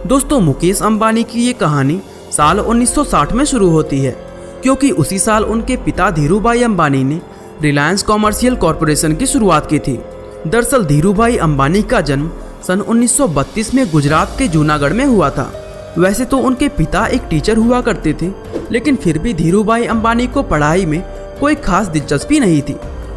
दोस्तों, मुकेश अंबानी की ये कहानी साल 1960 में शुरू होती है, क्योंकि उसी साल उनके पिता धीरूभाई अंबानी ने रिलायंस कॉमर्शियल कॉरपोरेशन की शुरुआत की थी। दरअसल धीरूभाई अंबानी का जन्म सन 1932 में गुजरात के जूनागढ़ में हुआ था। वैसे तो उनके पिता एक टीचर हुआ करते थे, लेकिन फिर भी धीरूभाई अंबानी को पढ़ाई में कोई खास दिलचस्पी नहीं थी।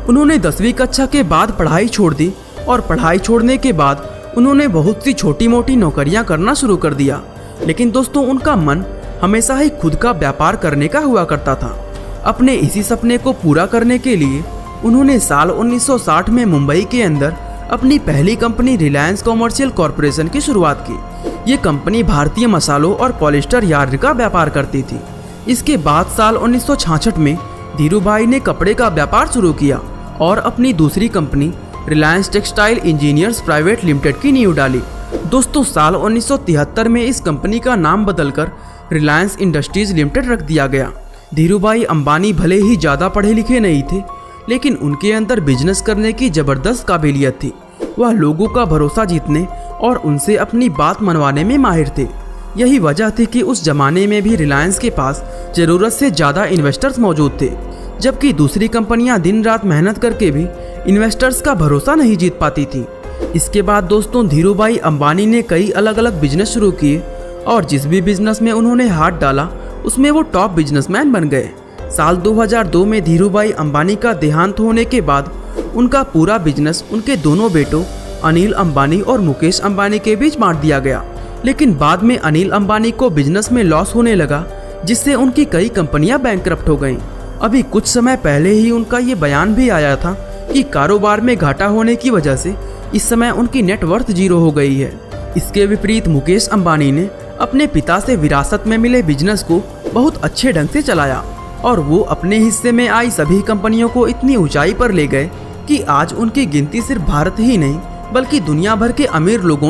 उन्होंने 10वीं कक्षा के बाद पढ़ाई छोड़ दी और पढ़ाई छोड़ने के बाद उन्होंने बहुत सी छोटी मोटी नौकरियां करना शुरू कर दिया। लेकिन दोस्तों, उनका मन हमेशा ही खुद का व्यापार करने का हुआ करता था। अपने इसी सपने को पूरा करने के लिए उन्होंने साल 1960 में मुंबई के अंदर अपनी पहली कंपनी रिलायंस कॉमर्शियल कॉरपोरेशन की शुरुआत की। ये कंपनी भारतीय मसालों और पॉलिस्टर यार्न का व्यापार करती थी। इसके बाद साल 1966 में धीरूभाई ने कपड़े का व्यापार शुरू किया और अपनी दूसरी company Reliance textile engineers private limited की नींव डाली। दोस्तों, साल 1973 में इस कंपनी का नाम बदलकर रिलायंस इंडस्ट्रीज लिमिटेड रख दिया गया। धीरूभाई अंबानी भले ही ज़्यादा पढ़े लिखे नहीं थे, लेकिन उनके अंदर बिजनेस करने की ज़बरदस्त काबिलियत थी। वह लोगों का भरोसा जीतने और उनसे अपनी बात मनवाने में माहिर थे। यही वजह थी कि उस जमाने में भी रिलायंस के पास ज़रूरत से ज़्यादा इन्वेस्टर्स मौजूद थे, जबकि दूसरी कंपनियां दिन रात मेहनत करके भी इन्वेस्टर्स का भरोसा नहीं जीत पाती थी। इसके बाद दोस्तों, धीरूभाई अंबानी ने कई अलग अलग बिजनेस शुरू किए और जिस भी बिजनेस में उन्होंने हाथ डाला उसमें वो टॉप बिजनेसमैन बन गए। साल 2002 में धीरूभाई अंबानी का देहांत होने के बाद उनका पूरा बिजनेस उनके दोनों बेटों अनिल अंबानी और मुकेश अंबानी के बीच बांट दिया गया। लेकिन बाद में अनिल अंबानी को बिजनेस में लॉस होने लगा, जिससे उनकी कई कंपनियां बैंकरप्ट हो गईं। अभी कुछ समय पहले ही उनका ये बयान भी आया था कि कारोबार में घाटा होने की वजह से इस समय उनकी नेटवर्थ 0 हो गई है। इसके विपरीत मुकेश अंबानी ने अपने पिता से विरासत में मिले बिजनेस को बहुत अच्छे ढंग से चलाया और वो अपने हिस्से में आई सभी कंपनियों को इतनी ऊंचाई पर ले गए कि आज उनकी गिनती सिर्फ भारत ही नहीं बल्कि दुनिया भर के अमीर लोगों में